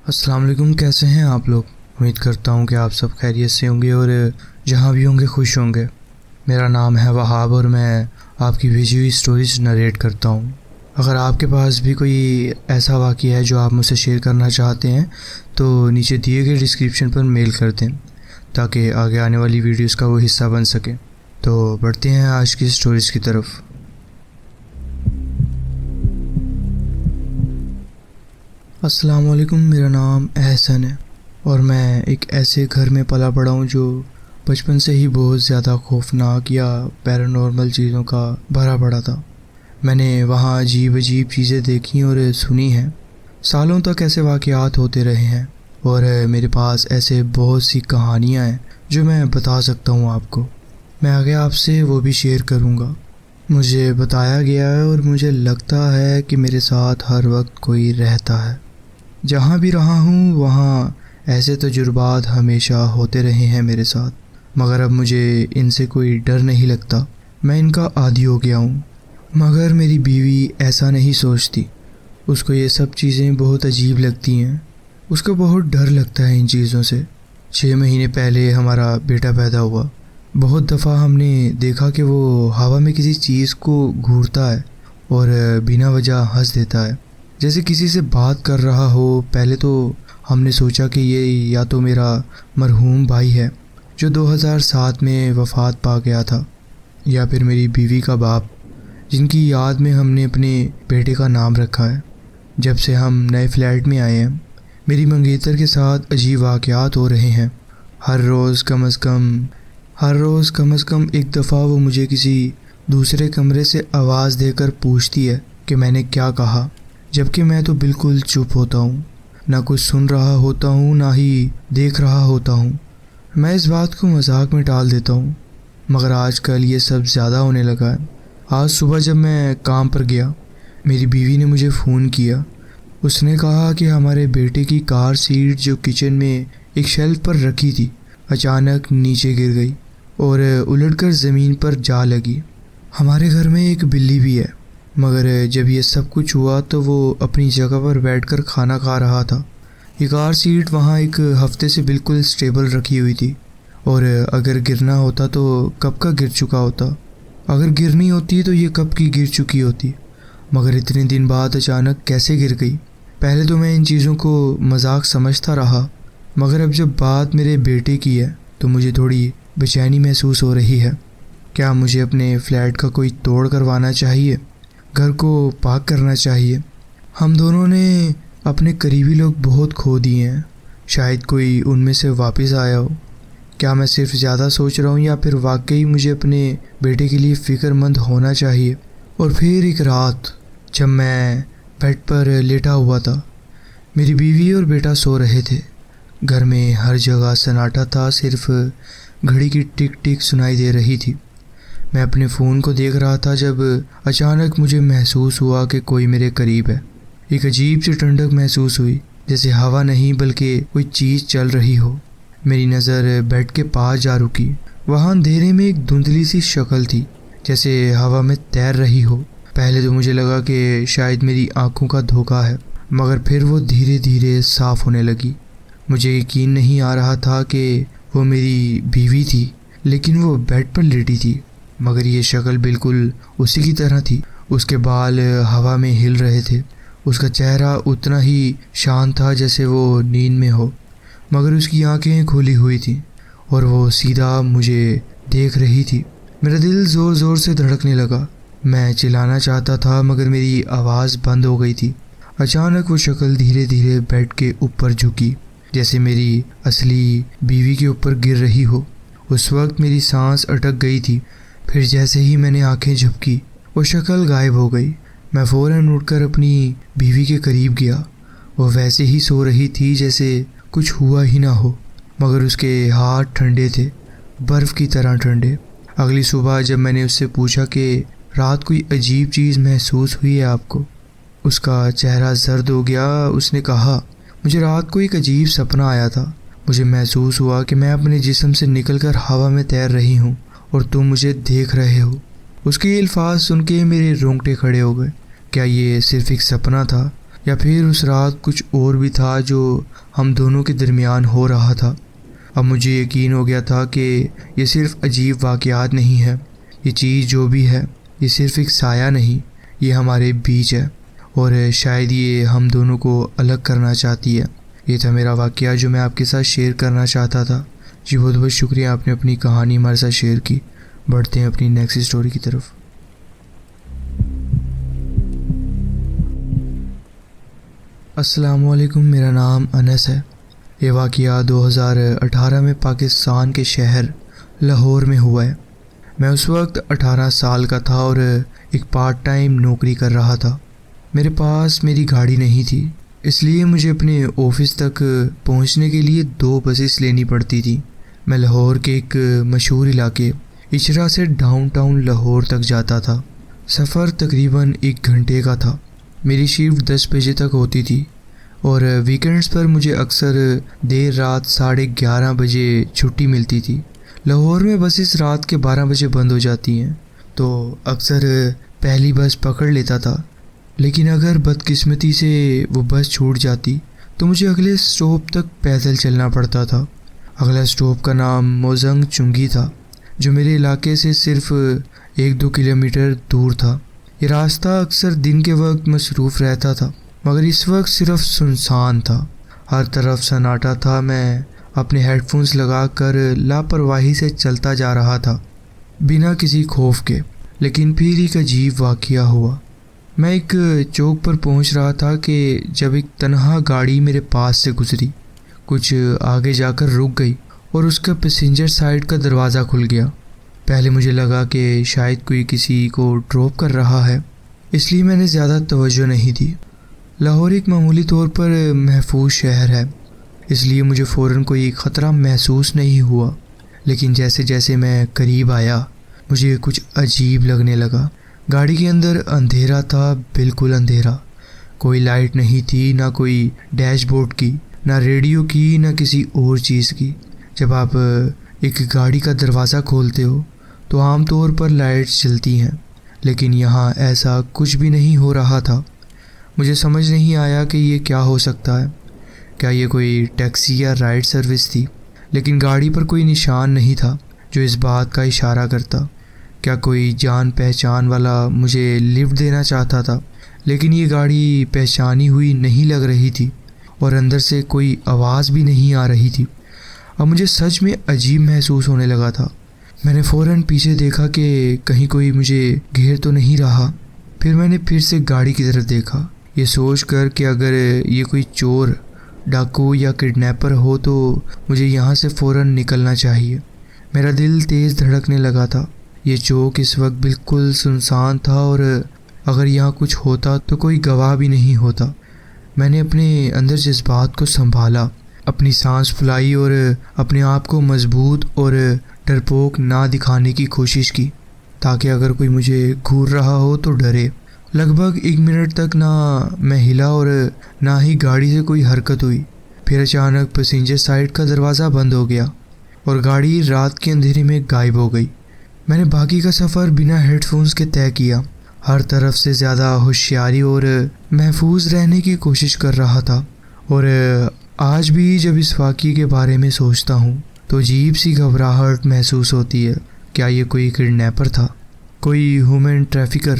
अस्सलाम वालेकुम। कैसे हैं आप लोग? उम्मीद करता हूँ कि आप सब खैरियत से होंगे और जहाँ भी होंगे खुश होंगे। मेरा नाम है वहाब और मैं आपकी भेजी हुई स्टोरीज नरेट करता हूँ। अगर आपके पास भी कोई ऐसा वाक़या है जो आप मुझसे शेयर करना चाहते हैं तो नीचे दिए गए डिस्क्रिप्शन पर मेल कर दें ताकि आगे आने वाली वीडियोस का वो हिस्सा बन सके। तो बढ़ते हैं आज की स्टोरीज़ की तरफ। अस्सलाम वालेकुम। मेरा नाम एहसन है और मैं एक ऐसे घर में पला बड़ा हूँ जो बचपन से ही बहुत ज़्यादा खौफनाक या पैरानॉर्मल चीज़ों का भरा पड़ा था। मैंने वहाँ अजीब अजीब चीज़ें देखी और सुनी हैं। सालों तक ऐसे वाक़यात होते रहे हैं और मेरे पास ऐसे बहुत सी कहानियाँ हैं जो मैं बता सकता हूँ आपको। मैं आगे आपसे वो भी शेयर करूँगा। मुझे बताया गया है और मुझे लगता है कि मेरे साथ हर वक्त कोई रहता है। जहाँ भी रहा हूँ वहाँ ऐसे तजुर्बात हमेशा होते रहे हैं मेरे साथ, मगर अब मुझे इनसे कोई डर नहीं लगता। मैं इनका आदी हो गया हूँ। मगर मेरी बीवी ऐसा नहीं सोचती। उसको ये सब चीज़ें बहुत अजीब लगती हैं। उसको बहुत डर लगता है इन चीज़ों से। 6 महीने पहले हमारा बेटा पैदा हुआ। बहुत दफ़ा हमने देखा कि वो हवा में किसी चीज़ को घूरता है और बिना वजह हंस देता है, जैसे किसी से बात कर रहा हो। पहले तो हमने सोचा कि ये या तो मेरा मरहूम भाई है जो 2007 में वफ़ात पा गया था, या फिर मेरी बीवी का बाप जिनकी याद में हमने अपने बेटे का नाम रखा है। जब से हम नए फ्लैट में आए हैं मेरी मंगेतर के साथ अजीब वाक़यात हो रहे हैं। हर रोज़ कम से कम एक दफ़ा वो मुझे किसी दूसरे कमरे से आवाज़ देकर पूछती है कि मैंने क्या कहा, जबकि मैं तो बिल्कुल चुप होता हूँ। ना कुछ सुन रहा होता हूँ ना ही देख रहा होता हूँ। मैं इस बात को मजाक में टाल देता हूँ, मगर आजकल ये सब ज़्यादा होने लगा है। आज सुबह जब मैं काम पर गया मेरी बीवी ने मुझे फ़ोन किया। उसने कहा कि हमारे बेटे की कार सीट जो किचन में एक शेल्फ पर रखी थी अचानक नीचे गिर गई और उलटकर ज़मीन पर जा लगी। हमारे घर में एक बिल्ली भी है, मगर जब ये सब कुछ हुआ तो वो अपनी जगह पर बैठकर खाना खा रहा था। ये कार सीट वहाँ एक हफ्ते से बिल्कुल स्टेबल रखी हुई थी और अगर गिरना होता तो कब का गिर चुका होता। अगर गिरनी होती तो ये कब की गिर चुकी होती, मगर इतने दिन बाद अचानक कैसे गिर गई। पहले तो मैं इन चीज़ों को मजाक समझता रहा, मगर अब जब बात मेरे बेटे की है तो मुझे थोड़ी बेचैनी महसूस हो रही है। क्या मुझे अपने फ्लैट का कोई तोड़ करवाना चाहिए? घर को पाक करना चाहिए? हम दोनों ने अपने करीबी लोग बहुत खो दिए हैं। शायद कोई उनमें से वापस आया हो। क्या मैं सिर्फ ज़्यादा सोच रहा हूँ या फिर वाकई मुझे अपने बेटे के लिए फ़िक्रमंद होना चाहिए? और फिर एक रात जब मैं बेड पर लेटा हुआ था, मेरी बीवी और बेटा सो रहे थे। घर में हर जगह सन्नाटा था, सिर्फ घड़ी की टिक टिक सुनाई दे रही थी। मैं अपने फ़ोन को देख रहा था जब अचानक मुझे महसूस हुआ कि कोई मेरे करीब है। एक अजीब सी ठंडक महसूस हुई, जैसे हवा नहीं बल्कि कोई चीज़ चल रही हो। मेरी नज़र बेड के पास जा रुकी। वहाँ अंधेरे में एक धुंधली सी शक्ल थी, जैसे हवा में तैर रही हो। पहले तो मुझे लगा कि शायद मेरी आंखों का धोखा है, मगर फिर वो धीरे धीरे साफ होने लगी। मुझे यकीन नहीं आ रहा था कि वो मेरी बीवी थी, लेकिन वो बेड पर लेटी थी, मगर ये शक्ल बिल्कुल उसी की तरह थी। उसके बाल हवा में हिल रहे थे। उसका चेहरा उतना ही शांत था जैसे वो नींद में हो, मगर उसकी आंखें खुली हुई थीं और वो सीधा मुझे देख रही थी। मेरा दिल ज़ोर ज़ोर से धड़कने लगा। मैं चिल्लाना चाहता था मगर मेरी आवाज़ बंद हो गई थी। अचानक वो शक्ल धीरे धीरे बेड के ऊपर झुकी, जैसे मेरी असली बीवी के ऊपर गिर रही हो। उस वक्त मेरी सांस अटक गई थी। फिर जैसे ही मैंने आंखें झपकी वो शक्ल गायब हो गई। मैं फ़ौरन उठकर अपनी बीवी के करीब गया। वो वैसे ही सो रही थी जैसे कुछ हुआ ही ना हो, मगर उसके हाथ ठंडे थे, बर्फ़ की तरह ठंडे। अगली सुबह जब मैंने उससे पूछा कि रात कोई अजीब चीज़ महसूस हुई है आपको, उसका चेहरा जर्द हो गया। उसने कहा, मुझे रात को एक अजीब सपना आया था। मुझे महसूस हुआ कि मैं अपने जिस्म से निकलकर हवा में तैर रही हूँ और तुम मुझे देख रहे हो। उसके ये अल्फाज सुन के मेरे रोंगटे खड़े हो गए। क्या ये सिर्फ एक सपना था या फिर उस रात कुछ और भी था जो हम दोनों के दरमियान हो रहा था। अब मुझे यकीन हो गया था कि ये सिर्फ अजीब वाक़यात नहीं है, ये चीज़ जो भी है ये सिर्फ एक साया नहीं, ये हमारे बीच है और शायद ये हम दोनों को अलग करना चाहती है। ये था मेरा वाक़या जो मैं आपके साथ शेयर करना चाहता था। जी बहुत बहुत शुक्रिया, आपने अपनी कहानी हमारे साथ शेयर की। बढ़ते हैं अपनी नेक्स्ट स्टोरी की तरफ। अस्सलामुअलैकुम, मेरा नाम अनस है। ये वाक़या 2018 में पाकिस्तान के शहर लाहौर में हुआ है। मैं उस वक्त 18 साल का था और एक पार्ट टाइम नौकरी कर रहा था। मेरे पास मेरी गाड़ी नहीं थी, इसलिए मुझे अपने ऑफिस तक पहुंचने के लिए 2 बसेस लेनी पड़ती थी। मैं लाहौर के एक मशहूर इलाके इचरा से डाउनटाउन लाहौर तक जाता था। सफ़र तकरीबन 1 घंटे का था। मेरी शिफ्ट 10 बजे तक होती थी और वीकेंड्स पर मुझे अक्सर देर रात 11:30 बजे छुट्टी मिलती थी। लाहौर में बसेस रात के 12 बजे बंद हो जाती हैं, तो अक्सर पहली बस पकड़ लेता था। लेकिन अगर बदकिस्मती से वो बस छूट जाती तो मुझे अगले स्टॉप तक पैदल चलना पड़ता था। अगला स्टॉप का नाम मोजंग चुंगी था, जो मेरे इलाके से सिर्फ 1-2 किलोमीटर दूर था। ये रास्ता अक्सर दिन के वक्त मसरूफ़ रहता था, मगर इस वक्त सिर्फ सुनसान था। हर तरफ सन्नाटा था। मैं अपने हेडफोन्स लगाकर लापरवाही से चलता जा रहा था, बिना किसी खौफ के। लेकिन फिर एक अजीब वाक़या हुआ। मैं एक चौक पर पहुंच रहा था कि जब एक तन्हा गाड़ी मेरे पास से गुजरी। कुछ आगे जाकर रुक गई और उसका पैसेंजर साइड का दरवाज़ा खुल गया। पहले मुझे लगा कि शायद कोई किसी को ड्रॉप कर रहा है, इसलिए मैंने ज़्यादा तवज्जो नहीं दी। लाहौर एक मामूली तौर पर महफूज शहर है, इसलिए मुझे फ़ौरन कोई ख़तरा महसूस नहीं हुआ। लेकिन जैसे जैसे मैं करीब आया, मुझे कुछ अजीब लगने लगा। गाड़ी के अंदर अंधेरा था, बिल्कुल अंधेरा। कोई लाइट नहीं थी, ना कोई डैशबोर्ड की, ना रेडियो की, ना किसी और चीज़ की। जब आप एक गाड़ी का दरवाज़ा खोलते हो तो आमतौर पर लाइट्स जलती हैं, लेकिन यहाँ ऐसा कुछ भी नहीं हो रहा था। मुझे समझ नहीं आया कि ये क्या हो सकता है। क्या ये कोई टैक्सी या राइड सर्विस थी? लेकिन गाड़ी पर कोई निशान नहीं था जो इस बात का इशारा करता। क्या कोई जान पहचान वाला मुझे लिफ्ट देना चाहता था? लेकिन ये गाड़ी पहचानी हुई नहीं लग रही थी और अंदर से कोई आवाज़ भी नहीं आ रही थी। अब मुझे सच में अजीब महसूस होने लगा था। मैंने फ़ौरन पीछे देखा कि कहीं कोई मुझे घेर तो नहीं रहा। फिर मैंने फिर से गाड़ी की तरफ देखा, ये सोच कर कि अगर ये कोई चोर, डाकू या किडनैपर हो तो मुझे यहाँ से फ़ौरन निकलना चाहिए। मेरा दिल तेज़ धड़कने लगा था। ये चौक इस वक्त बिल्कुल सुनसान था और अगर यहाँ कुछ होता तो कोई गवाह भी नहीं होता। मैंने अपने अंदर जज्बात को संभाला, अपनी सांस फुलाई और अपने आप को मजबूत और डरपोक ना दिखाने की कोशिश की, ताकि अगर कोई मुझे घूर रहा हो तो डरे। लगभग 1 मिनट तक ना मैं हिला और ना ही गाड़ी से कोई हरकत हुई। फिर अचानक पैसेंजर साइड का दरवाज़ा बंद हो गया और गाड़ी रात के अंधेरे में गायब हो गई। मैंने बाकी का सफ़र बिना हेडफोन्स के तय किया, हर तरफ से ज़्यादा होशियारी और महफूज रहने की कोशिश कर रहा था। और आज भी जब इस वाक़ये के बारे में सोचता हूँ तो अजीब सी घबराहट महसूस होती है। क्या ये कोई किडनैपर था, कोई ह्यूमन ट्रैफिकर,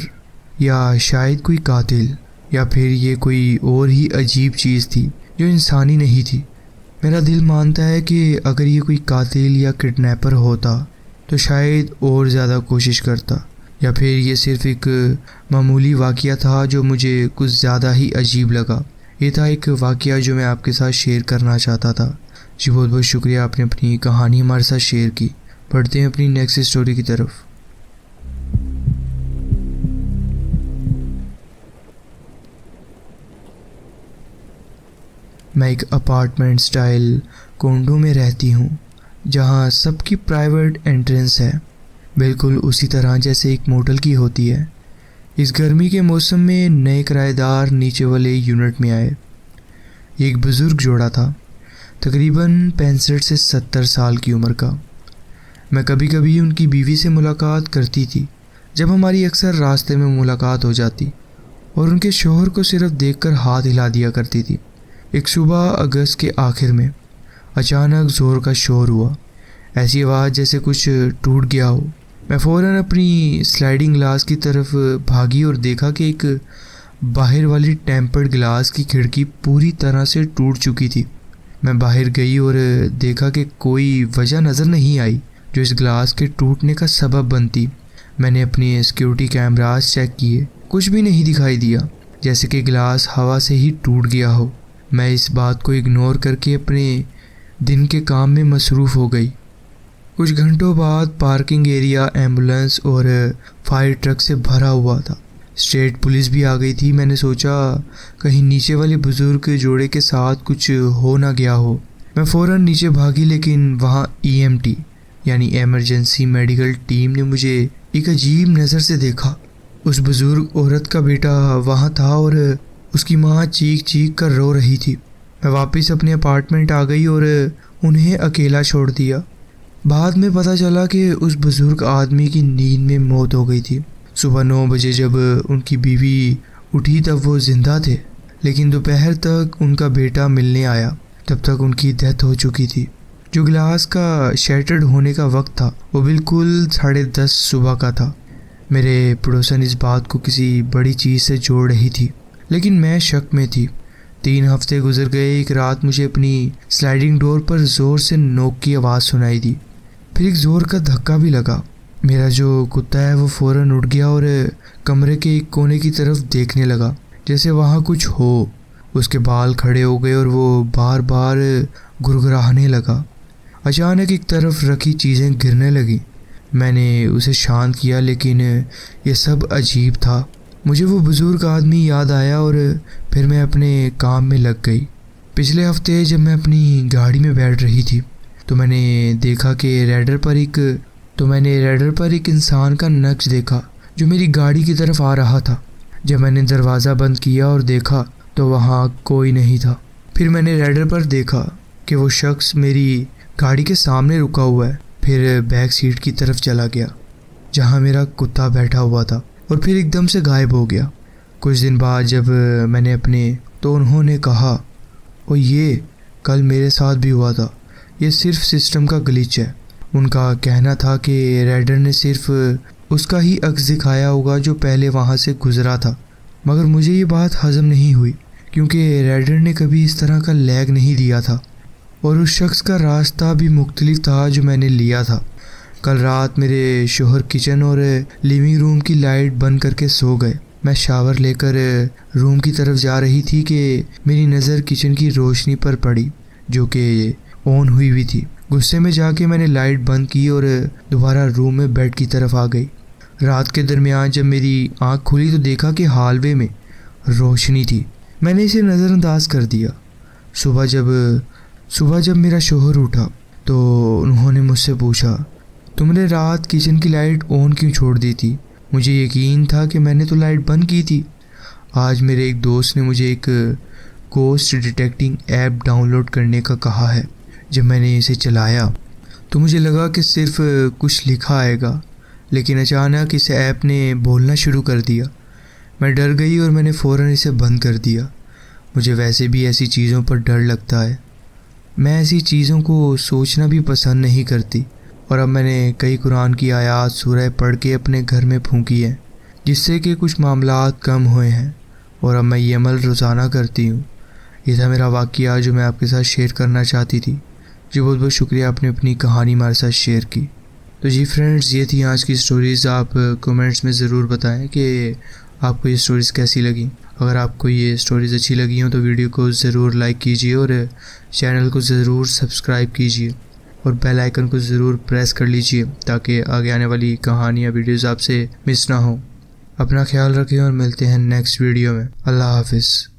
या शायद कोई कातिल, या फिर ये कोई और ही अजीब चीज़ थी जो इंसानी नहीं थी? मेरा दिल मानता है कि अगर ये कोई कातिल या किडनैपर होता तो शायद और ज़्यादा कोशिश करता, या फिर ये सिर्फ एक मामूली वाक़या था जो मुझे कुछ ज़्यादा ही अजीब लगा। ये था एक वाक़या जो मैं आपके साथ शेयर करना चाहता था। जी बहुत बहुत शुक्रिया, आपने अपनी कहानी हमारे साथ शेयर की। बढ़ते हैं अपनी नेक्स्ट स्टोरी की तरफ। मैं एक अपार्टमेंट स्टाइल कोंडो में रहती हूँ, जहाँ सबकी प्राइवेट एंट्रेंस है, बिल्कुल उसी तरह जैसे एक मोटल की होती है। इस गर्मी के मौसम में नए किराएदार नीचे वाले यूनिट में आए। एक बुज़ुर्ग जोड़ा था, तकरीबन 65 से 70 साल की उम्र का। मैं कभी कभी उनकी बीवी से मुलाकात करती थी। जब हमारी अक्सर रास्ते में मुलाकात हो जाती और उनके शौहर को सिर्फ देखकर हाथ हिला दिया करती थी। एक सुबह अगस्त के आखिर में अचानक ज़ोर का शोर हुआ, ऐसी आवाज़ जैसे कुछ टूट गया हो। मैं फ़ौरन अपनी स्लाइडिंग ग्लास की तरफ भागी और देखा कि एक बाहर वाली टेम्पर्ड ग्लास की खिड़की पूरी तरह से टूट चुकी थी। मैं बाहर गई और देखा कि कोई वजह नज़र नहीं आई जो इस ग्लास के टूटने का सबब बनती। मैंने अपनी सिक्योरिटी कैमरास चेक किए, कुछ भी नहीं दिखाई दिया, जैसे कि ग्लास हवा से ही टूट गया हो। मैं इस बात को इग्नोर करके अपने दिन के काम में मसरूफ़ हो गई। कुछ घंटों बाद पार्किंग एरिया एम्बुलेंस और फायर ट्रक से भरा हुआ था। स्टेट पुलिस भी आ गई थी। मैंने सोचा कहीं नीचे वाले बुजुर्ग जोड़े के साथ कुछ हो ना गया हो। मैं फ़ौरन नीचे भागी, लेकिन वहाँ EMT यानी इमरजेंसी मेडिकल टीम ने मुझे एक अजीब नज़र से देखा। उस बुज़ुर्ग औरत का बेटा वहाँ था और उसकी माँ चीख चीख कर रो रही थी। मैं वापस अपने अपार्टमेंट आ गई और उन्हें अकेला छोड़ दिया। बाद में पता चला कि उस बुज़ुर्ग आदमी की नींद में मौत हो गई थी। सुबह 9 बजे जब उनकी बीवी उठी तब वो ज़िंदा थे, लेकिन दोपहर तक उनका बेटा मिलने आया तब तक उनकी डेथ हो चुकी थी। जो ग्लास का शैटर्ड होने का वक्त था वो बिल्कुल 10:30 सुबह का था। मेरे पड़ोसन इस बात को किसी बड़ी चीज़ से जोड़ रही थी, लेकिन मैं शक में थी। 3 हफ्ते गुजर गए। एक रात मुझे अपनी स्लाइडिंग डोर पर ज़ोर से नोक की आवाज़ सुनाई दी। फिर एक ज़ोर का धक्का भी लगा। मेरा जो कुत्ता है वो फ़ौरन उठ गया और कमरे के एक कोने की तरफ देखने लगा, जैसे वहाँ कुछ हो। उसके बाल खड़े हो गए और वो बार बार गुरगुराने लगा। अचानक एक तरफ रखी चीज़ें गिरने लगी। मैंने उसे शांत किया, लेकिन ये सब अजीब था। मुझे वो बुज़ुर्ग आदमी याद आया और फिर मैं अपने काम में लग गई। पिछले हफ्ते जब मैं अपनी गाड़ी में बैठ रही थी तो मैंने देखा कि रैडर पर एक इंसान का नक्श देखा जो मेरी गाड़ी की तरफ आ रहा था। जब मैंने दरवाज़ा बंद किया और देखा तो वहाँ कोई नहीं था। फिर मैंने रैडर पर देखा कि वो शख्स मेरी गाड़ी के सामने रुका हुआ है, फिर बैक सीट की तरफ चला गया जहाँ मेरा कुत्ता बैठा हुआ था और फिर एकदम से गायब हो गया। कुछ दिन बाद जब मैंने तो उन्होंने कहा, और ये कल मेरे साथ भी हुआ था, ये सिर्फ सिस्टम का ग्लिच है। उनका कहना था कि रैडर ने सिर्फ उसका ही अक्स दिखाया होगा जो पहले वहाँ से गुजरा था, मगर मुझे ये बात हज़म नहीं हुई क्योंकि रैडर ने कभी इस तरह का लैग नहीं दिया था और उस शख्स का रास्ता भी मुख्तलिफ था जो मैंने लिया था। कल रात मेरे शौहर किचन और लिविंग रूम की लाइट बंद करके सो गए। मैं शावर लेकर रूम की तरफ जा रही थी कि मेरी नज़र किचन की रोशनी पर पड़ी जो कि ऑन हुई थी। गुस्से में जाके मैंने लाइट बंद की और दोबारा रूम में बेड की तरफ आ गई। रात के दरमियान जब मेरी आँख खुली तो देखा कि हालवे में रोशनी थी। मैंने इसे नज़रअंदाज कर दिया। सुबह जब मेरा शौहर उठा तो उन्होंने मुझसे पूछा, तुमने रात किचन की लाइट ऑन क्यों छोड़ दी थी? मुझे यकीन था कि मैंने तो लाइट बंद की थी। आज मेरे एक दोस्त ने मुझे एक गोस्ट डिटेक्टिंग ऐप डाउनलोड करने का कहा है। जब मैंने इसे चलाया तो मुझे लगा कि सिर्फ कुछ लिखा आएगा, लेकिन अचानक इस ऐप ने बोलना शुरू कर दिया। मैं डर गई और मैंने फ़ौरन इसे बंद कर दिया। मुझे वैसे भी ऐसी चीज़ों पर डर लगता है। मैं ऐसी चीज़ों को सोचना भी पसंद नहीं करती और अब मैंने कई कुरान की आयात सूरह पढ़ के अपने घर में फूंकी है, जिससे कि कुछ मामलात कम हुए हैं और अब मैं ये अमल रोज़ाना करती हूँ। ये था मेरा वाक़या जो मैं आपके साथ शेयर करना चाहती थी। जी बहुत बहुत शुक्रिया, आपने अपनी कहानी हमारे साथ शेयर की। तो जी फ्रेंड्स, ये थी आज की स्टोरीज़। आप कमेंट्स में ज़रूर बताएं कि आपको ये स्टोरीज़ कैसी लगी। अगर आपको ये स्टोरीज़ अच्छी लगी हो तो वीडियो को ज़रूर लाइक कीजिए और चैनल को ज़रूर सब्सक्राइब कीजिए और बेल आइकन को ज़रूर प्रेस कर लीजिए ताकि आगे आने वाली कहानियाँ वीडियोज़ आपसे मिस ना हो। अपना ख्याल रखें और मिलते हैं नेक्स्ट वीडियो में। अल्लाह हाफिज़।